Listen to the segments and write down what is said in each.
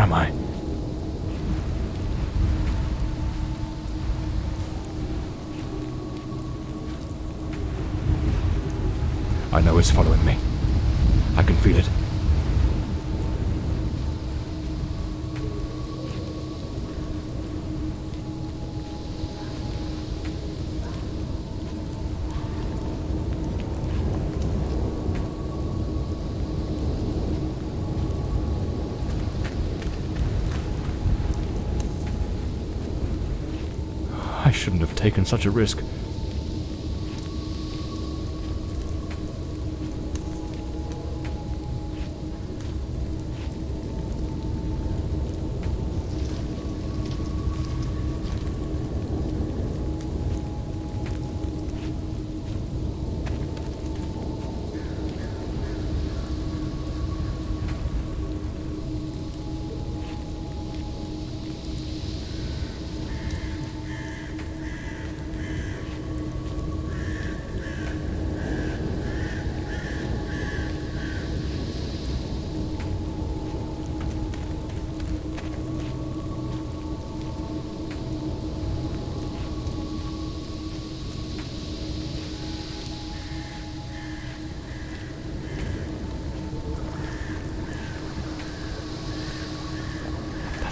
am I? I know it's following me. I can feel it. I shouldn't have taken such a risk.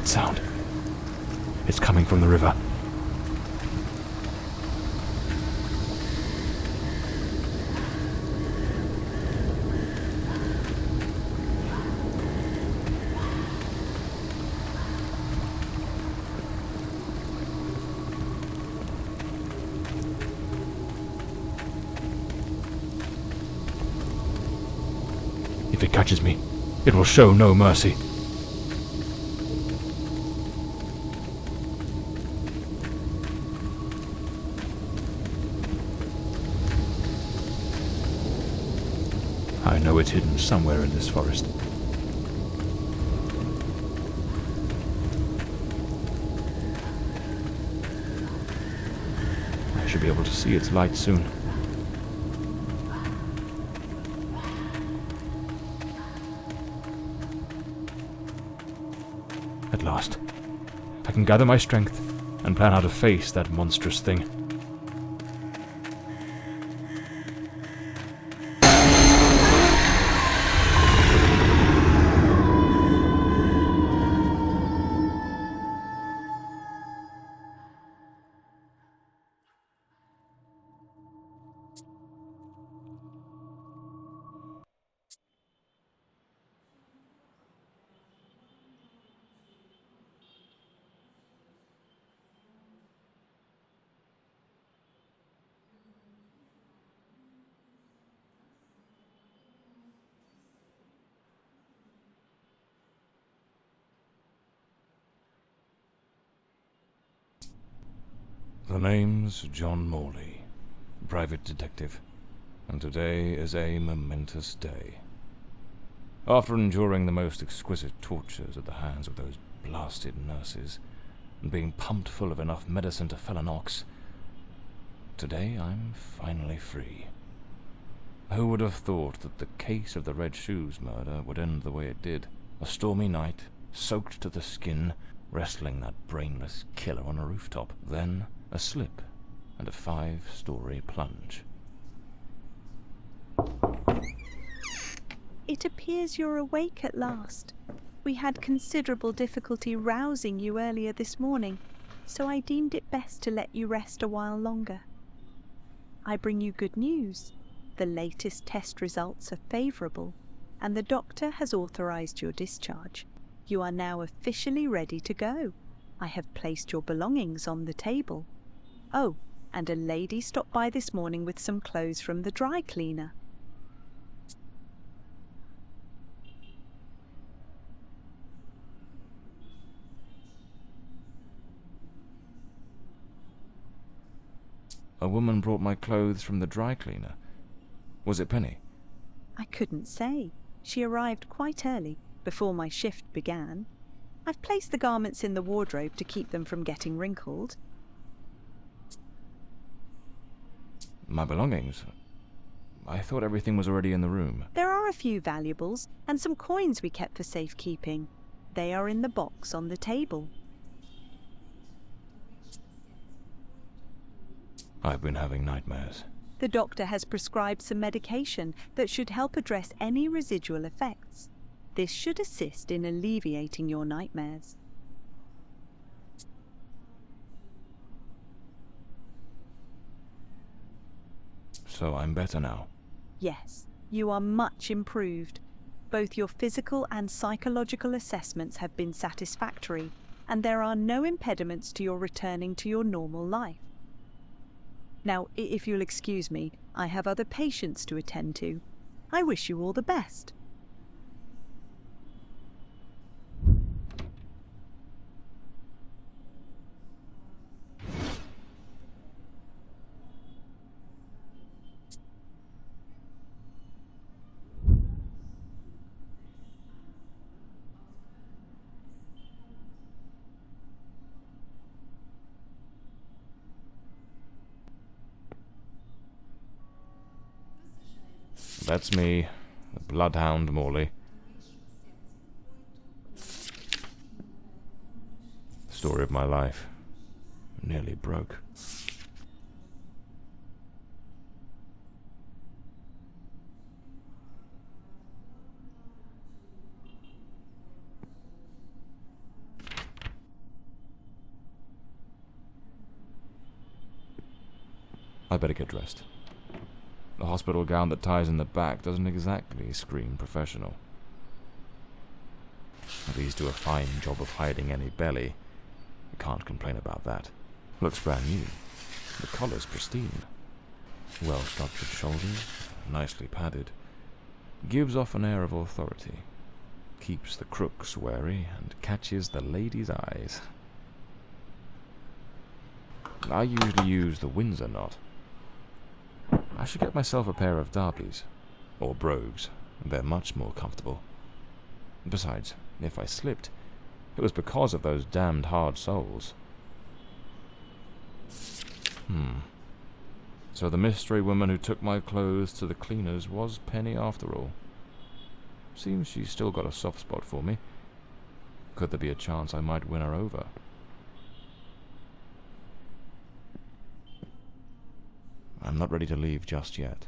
Sound. It's coming from the river. If it catches me, it will show no mercy. I know it's hidden somewhere in this forest. I should be able to see its light soon. At last, I can gather my strength and plan how to face that monstrous thing. The name's John Morley, private detective, and today is a momentous day. After enduring the most exquisite tortures at the hands of those blasted nurses, and being pumped full of enough medicine to fell an ox, today I'm finally free. Who would have thought that the case of the Red Shoes murder would end the way it did? A stormy night, soaked to the skin, wrestling that brainless killer on a rooftop. Then a slip and a 5-story plunge. It appears you're awake at last. We had considerable difficulty rousing you earlier this morning, so I deemed it best to let you rest a while longer. I bring you good news. The latest test results are favourable, and the doctor has authorised your discharge. You are now officially ready to go. I have placed your belongings on the table. Oh, and a lady stopped by this morning with some clothes from the dry cleaner. A woman brought my clothes from the dry cleaner. Was it Penny? I couldn't say. She arrived quite early, before my shift began. I've placed the garments in the wardrobe to keep them from getting wrinkled. My belongings? I thought everything was already in the room. There are a few valuables and some coins we kept for safekeeping. They are in the box on the table. I've been having nightmares. The doctor has prescribed some medication that should help address any residual effects. This should assist in alleviating your nightmares. So I'm better now. Yes, you are much improved. Both your physical and psychological assessments have been satisfactory, and there are no impediments to your returning to your normal life. Now, if you'll excuse me, I have other patients to attend to. I wish you all the best. That's me, the bloodhound Morley. Story of my life. Nearly broke. I better get dressed. The hospital gown that ties in the back doesn't exactly scream professional. These do a fine job of hiding any belly. I can't complain about that. Looks brand new. The collar's pristine. Well-structured shoulders, nicely padded. Gives off an air of authority. Keeps the crooks wary and catches the ladies' eyes. I usually use the Windsor knot. I should get myself a pair of derbies, or brogues. They're much more comfortable. Besides, if I slipped, it was because of those damned hard soles. So the mystery woman who took my clothes to the cleaners was Penny after all. Seems she's still got a soft spot for me. Could there be a chance I might win her over? I'm not ready to leave just yet.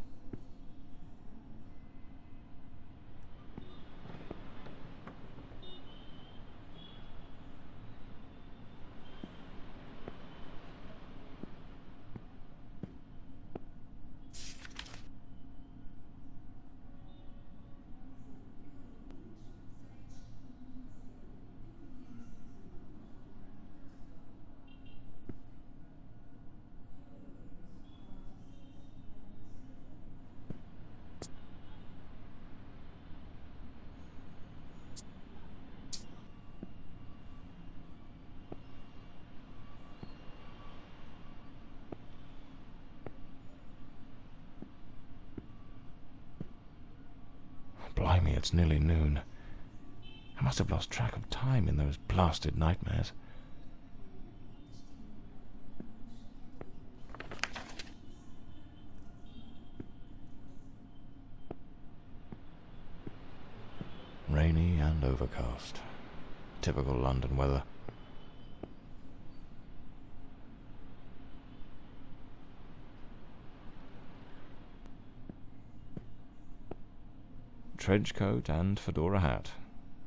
Blimey, it's nearly noon. I must have lost track of time in those blasted nightmares. Rainy and overcast. Typical London weather. Trench coat and fedora hat.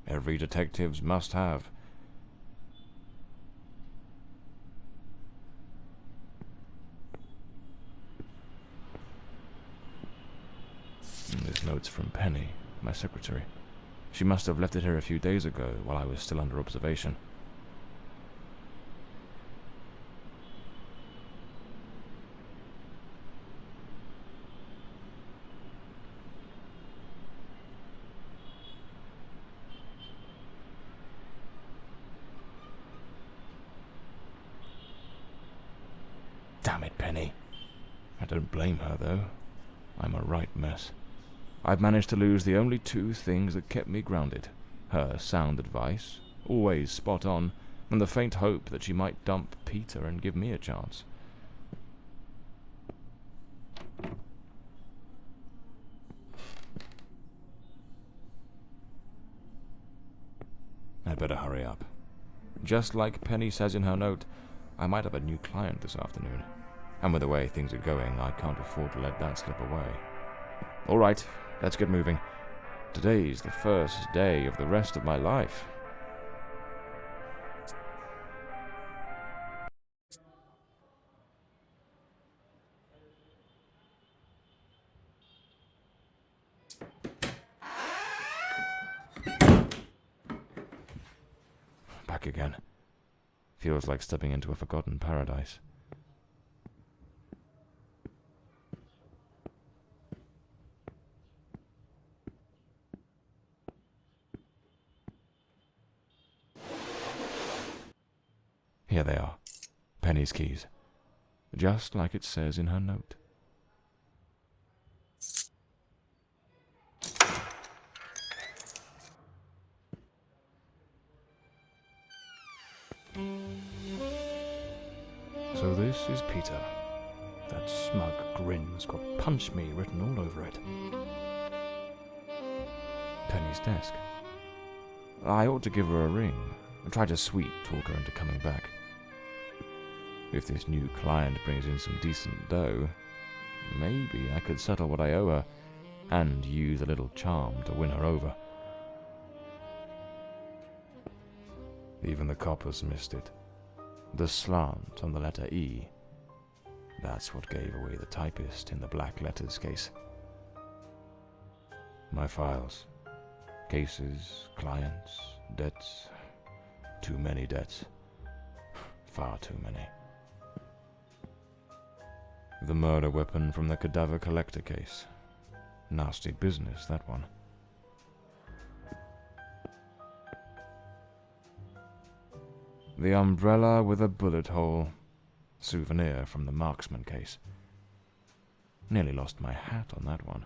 Every detective's must have. This note's from Penny, my secretary. She must have left it here a few days ago while I was still under observation. Damn it, Penny. I don't blame her, though. I'm a right mess. I've managed to lose the only two things that kept me grounded. Her sound advice, always spot on, and the faint hope that she might dump Peter and give me a chance. I'd better hurry up. Just like Penny says in her note, I might have a new client this afternoon. And with the way things are going, I can't afford to let that slip away. All right, let's get moving. Today's the first day of the rest of my life. Back again. Feels like stepping into a forgotten paradise. Here they are. Penny's keys. Just like it says in her note. So this is Peter. That smug grin's got "punch me" written all over it. Penny's desk. I ought to give her a ring and try to sweet talk her into coming back. If this new client brings in some decent dough, maybe I could settle what I owe her and use a little charm to win her over. Even the coppers missed it. The slant on the letter E. That's what gave away the typist in the black letters case. My files. Cases, clients, debts. Too many debts. Far too many. The murder weapon from the cadaver collector case. Nasty business, that one. The umbrella with a bullet hole. Souvenir from the marksman case. Nearly lost my hat on that one.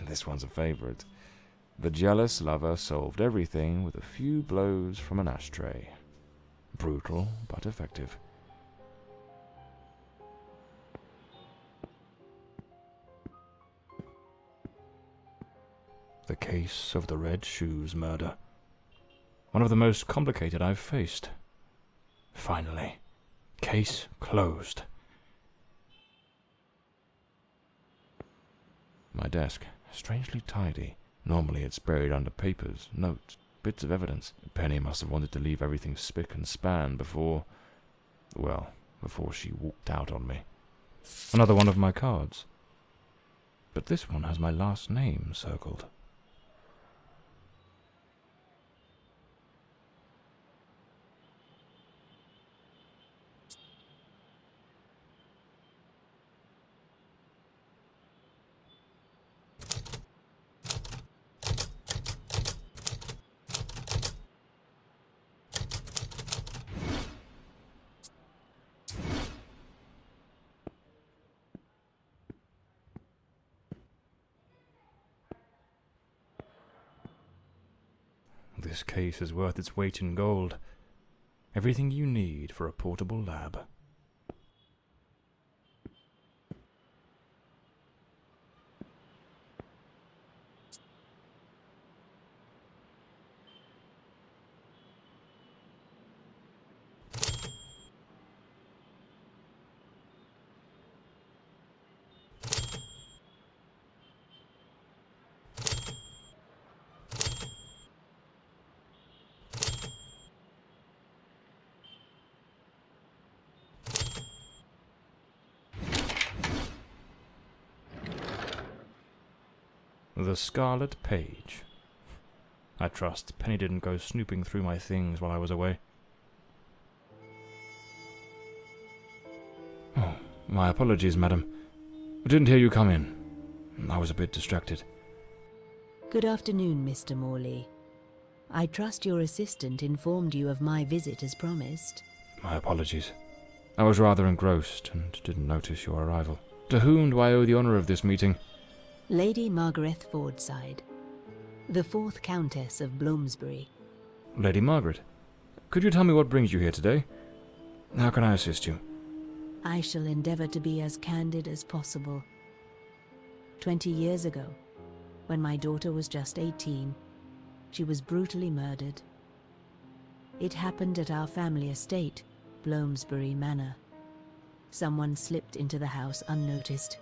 This one's a favorite. The jealous lover solved everything with a few blows from an ashtray. Brutal, but effective. The case of the red shoes murder. One of the most complicated I've faced. Finally. Case closed. My desk, strangely tidy. Normally it's buried under papers, notes, bits of evidence. Penny must have wanted to leave everything spick and span before she walked out on me. Another one of my cards. But this one has my last name circled. This case is worth its weight in gold. Everything you need for a portable lab. The Scarlet Page. I trust Penny didn't go snooping through my things while I was away. Oh, my apologies, madam. I didn't hear you come in. I was a bit distracted. Good afternoon, Mr. Morley. I trust your assistant informed you of my visit as promised. My apologies. I was rather engrossed and didn't notice your arrival. To whom do I owe the honour of this meeting? Lady Margaret Fordside, the 4th Countess of Bloomsbury. Lady Margaret, could you tell me what brings you here today? How can I assist you? I shall endeavour to be as candid as possible. 20 years ago, when my daughter was just 18, she was brutally murdered It happened at our family estate, Bloomsbury Manor. Someone slipped into the house unnoticed,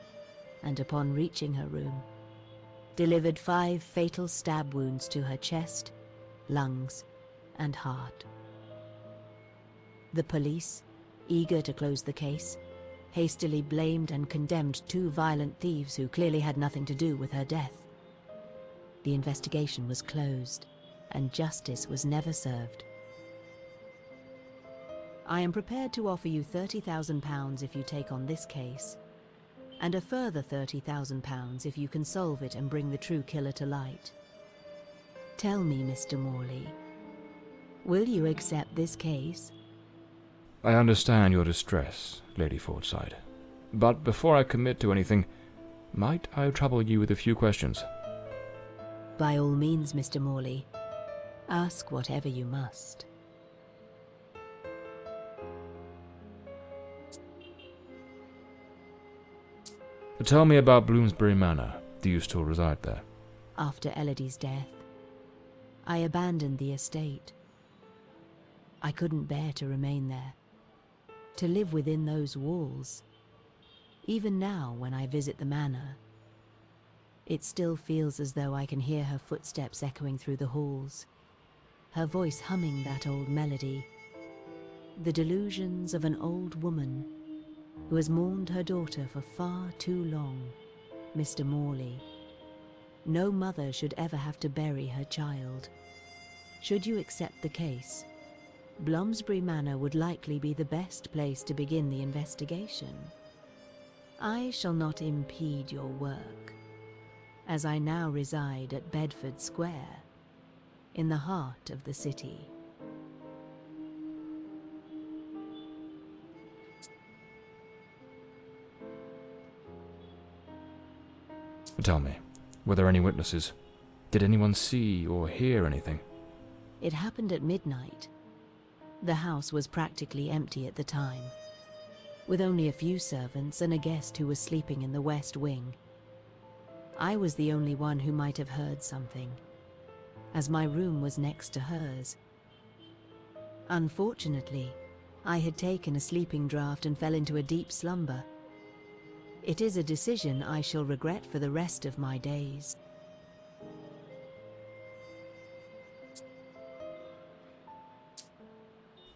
and upon reaching her room, delivered 5 fatal stab wounds to her chest, lungs, and heart. The police, eager to close the case, hastily blamed and condemned 2 violent thieves who clearly had nothing to do with her death. The investigation was closed, and justice was never served. I am prepared to offer you £30,000 if you take on this case, and a further £30,000 if you can solve it and bring the true killer to light. Tell me, Mr. Morley, will you accept this case? I understand your distress, Lady Fordside. But before I commit to anything, might I trouble you with a few questions? By all means, Mr. Morley. Ask whatever you must. Tell me about Bloomsbury Manor. Do you still reside there? After Elodie's death, I abandoned the estate. I couldn't bear to remain there, to live within those walls. Even now, when I visit the manor, it still feels as though I can hear her footsteps echoing through the halls, her voice humming that old melody, the delusions of an old woman who has mourned her daughter for far too long, Mr. Morley. No mother should ever have to bury her child. Should you accept the case, Bloomsbury Manor would likely be the best place to begin the investigation. I shall not impede your work, as I now reside at Bedford Square, in the heart of the city. Tell me, were there any witnesses? Did anyone see or hear anything? It happened at midnight. The house was practically empty at the time, with only a few servants and a guest who was sleeping in the west wing. I was the only one who might have heard something, as my room was next to hers. Unfortunately, I had taken a sleeping draught and fell into a deep slumber. It is a decision I shall regret for the rest of my days.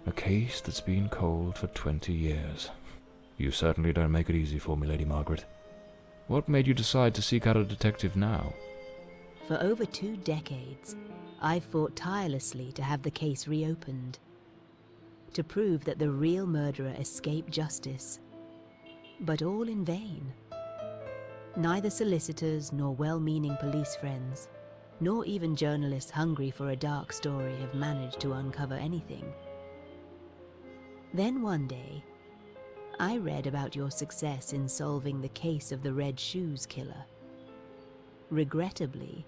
A case that's been cold for 20 years. You certainly don't make it easy for me, Lady Margaret. What made you decide to seek out a detective now? For over 2 decades, I've fought tirelessly to have the case reopened, to prove that the real murderer escaped justice. But all in vain. Neither solicitors nor well-meaning police friends, nor even journalists hungry for a dark story have managed to uncover anything. Then one day, I read about your success in solving the case of the Red Shoes killer. Regrettably,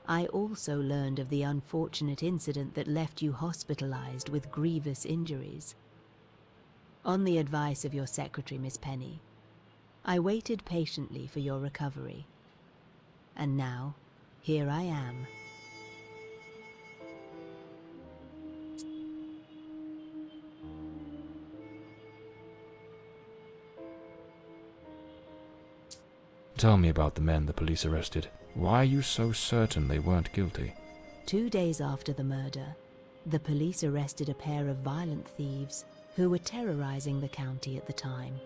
I also learned of the unfortunate incident that left you hospitalized with grievous injuries. On the advice of your secretary, Miss Penny, I waited patiently for your recovery. And now, here I am. Tell me about the men the police arrested. Why are you so certain they weren't guilty? 2 days after the murder, the police arrested a pair of violent thieves who were terrorizing the county at the time.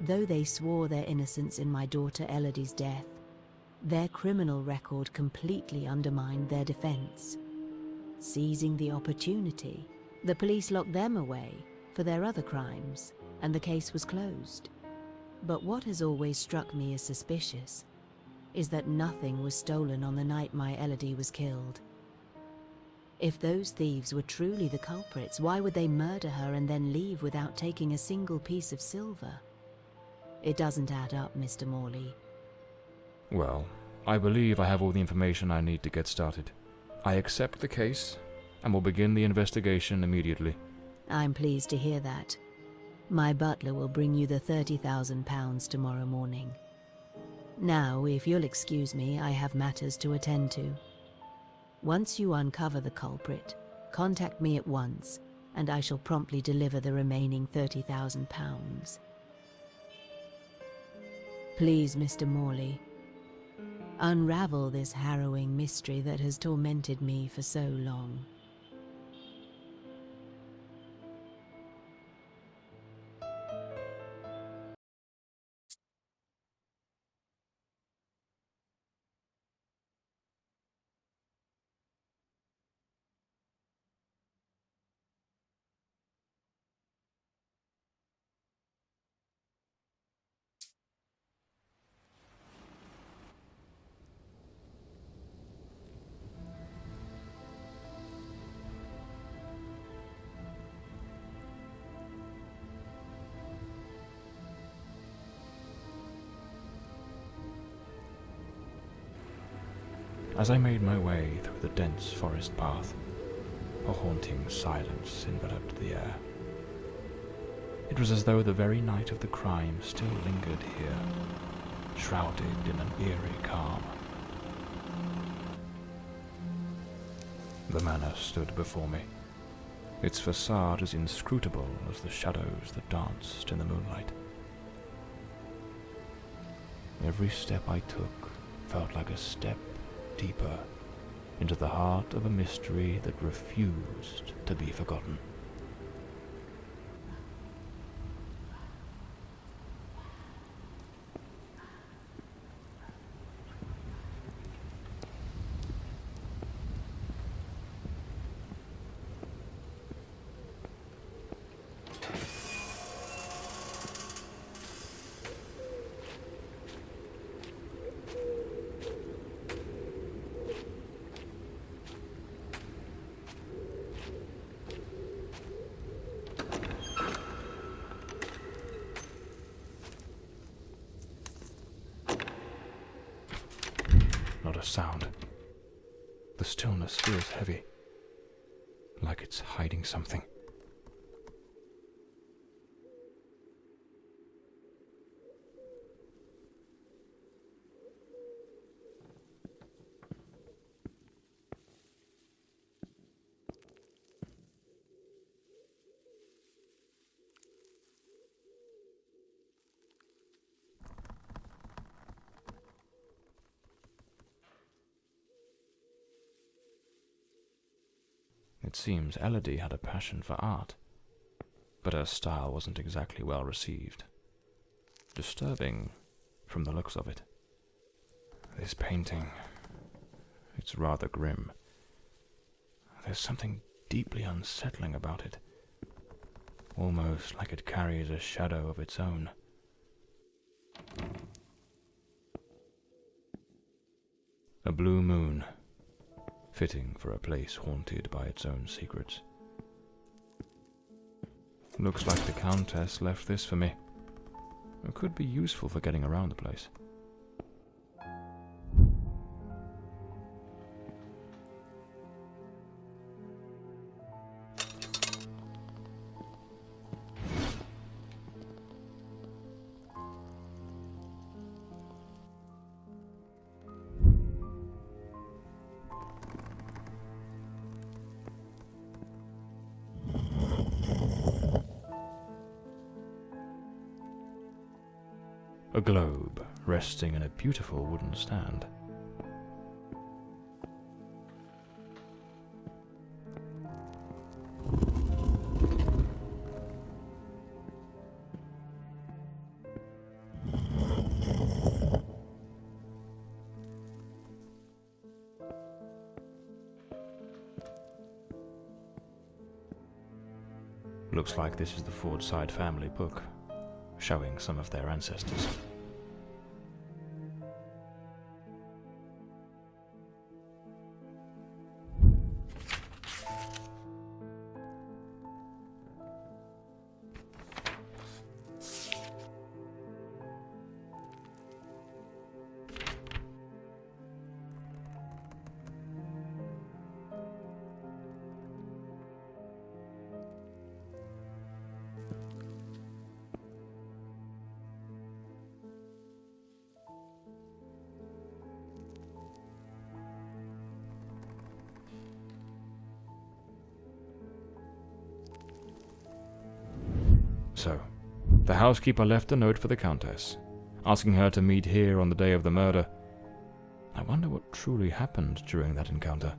Though they swore their innocence in my daughter Elodie's death, their criminal record completely undermined their defense. Seizing the opportunity, the police locked them away for their other crimes, and the case was closed. But what has always struck me as suspicious is that nothing was stolen on the night my Elodie was killed. If those thieves were truly the culprits, why would they murder her and then leave without taking a single piece of silver? It doesn't add up, Mr. Morley. Well, I believe I have all the information I need to get started. I accept the case, and will begin the investigation immediately. I'm pleased to hear that. My butler will bring you the £30,000 tomorrow morning. Now, if you'll excuse me, I have matters to attend to. Once you uncover the culprit, Contact me at once, and I shall promptly deliver the remaining £30,000. Please, Mr. Morley, unravel this harrowing mystery that has tormented me for so long. As I made my way through the dense forest path, a haunting silence enveloped the air. It was as though the very night of the crime still lingered here, shrouded in an eerie calm. The manor stood before me, its facade as inscrutable as the shadows that danced in the moonlight. Every step I took felt like a step deeper into the heart of a mystery that refused to be forgotten. Not a sound. The stillness feels heavy, like it's hiding something. It seems Elodie had a passion for art, but her style wasn't exactly well received. Disturbing from the looks of it. This painting, it's rather grim. There's something deeply unsettling about it, almost like it carries a shadow of its own. A blue moon, fitting for a place haunted by its own secrets. Looks like the Countess left this for me. It could be useful for getting around the place. A globe resting in a beautiful wooden stand. Looks like this is the Fordside family book, showing some of their ancestors. So, the housekeeper left a note for the Countess, asking her to meet here on the day of the murder. I wonder what truly happened during that encounter.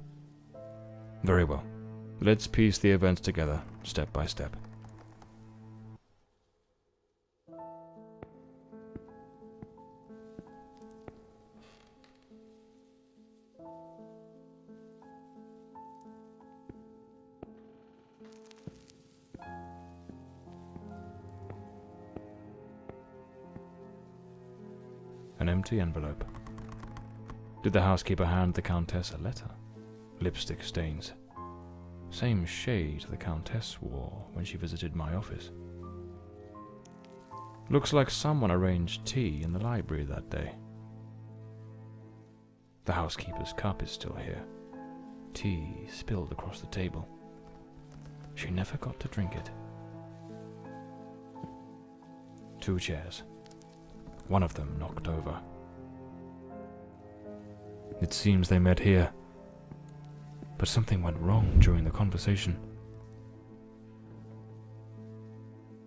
Very well. Let's piece the events together, step by step. An empty envelope. Did the housekeeper hand the Countess a letter? Lipstick stains. Same shade the Countess wore when she visited my office. Looks like someone arranged tea in the library that day. The housekeeper's cup is still here. Tea spilled across the table. She never got to drink it. 2 chairs. One of them knocked over. It seems they met here. But something went wrong during the conversation.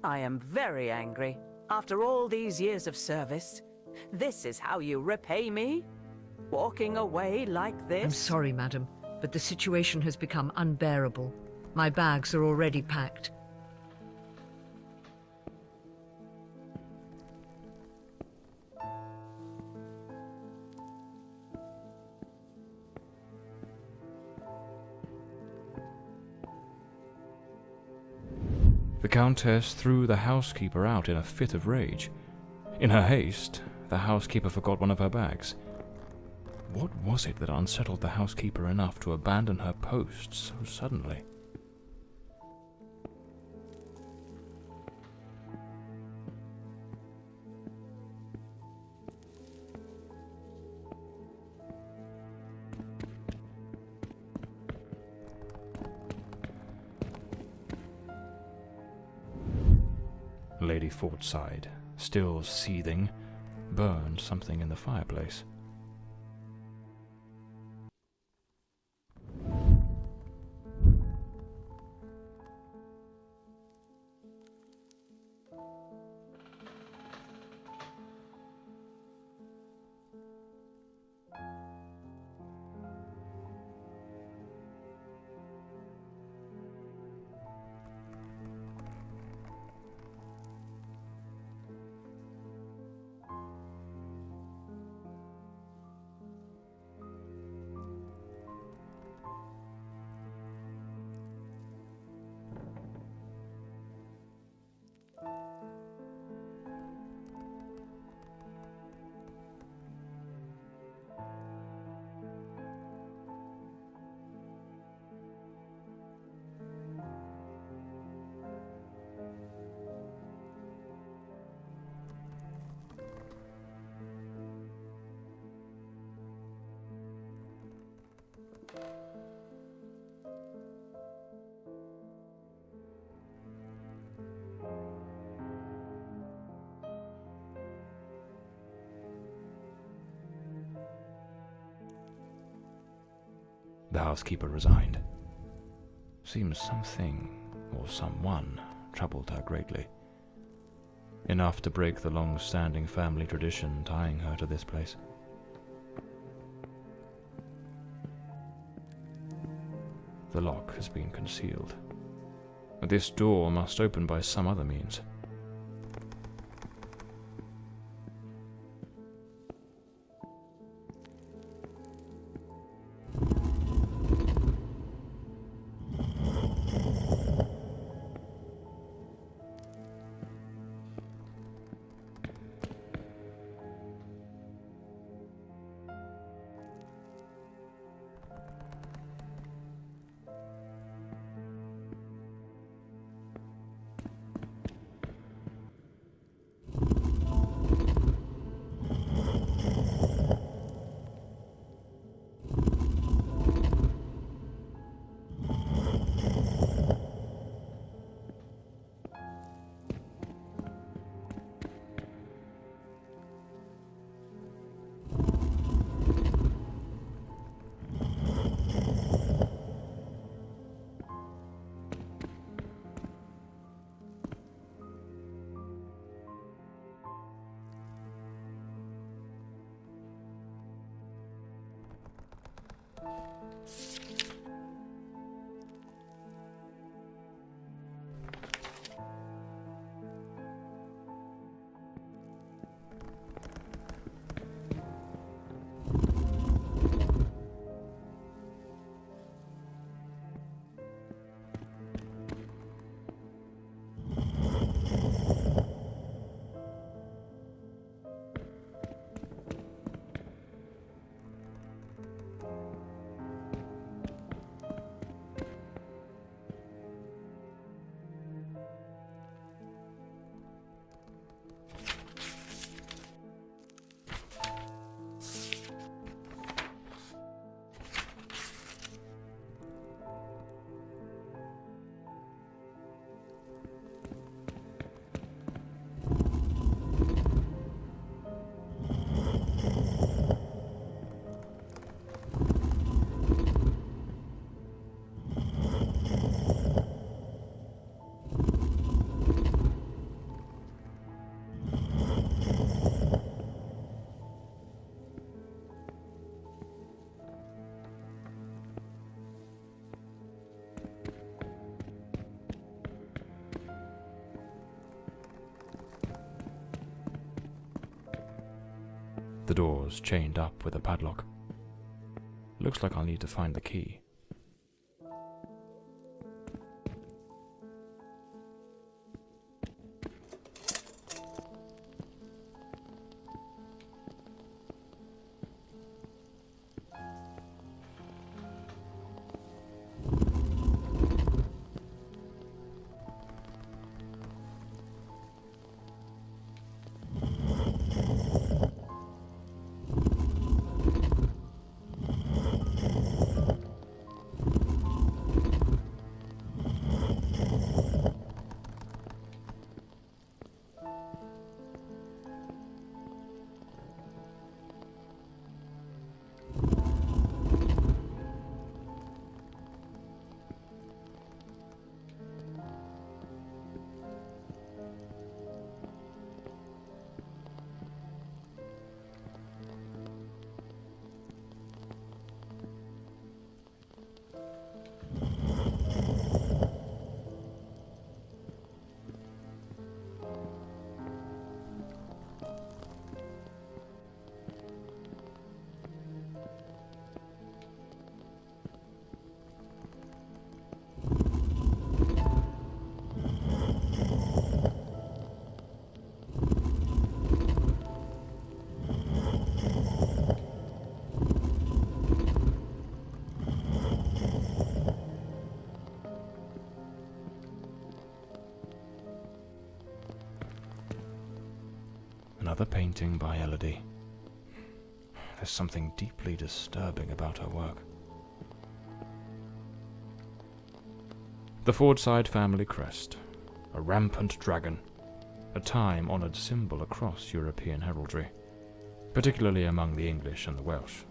I am very angry. After all these years of service, this is how you repay me? Walking away like this? I'm sorry, madam, but the situation has become unbearable. My bags are already packed. The Countess threw the housekeeper out in a fit of rage. In her haste, the housekeeper forgot one of her bags. What was it that unsettled the housekeeper enough to abandon her post so suddenly? Lady Fortside, still seething, burned something in the fireplace. The housekeeper resigned. Seems something, or someone, troubled her greatly. Enough to break the long-standing family tradition tying her to this place. The lock has been concealed. This door must open by some other means. The door's chained up with a padlock. Looks like I'll need to find the key. Another painting by Elodie. There's something deeply disturbing about her work. The Fordside family crest, a rampant dragon, a time-honoured symbol across European heraldry, particularly among the English and the Welsh.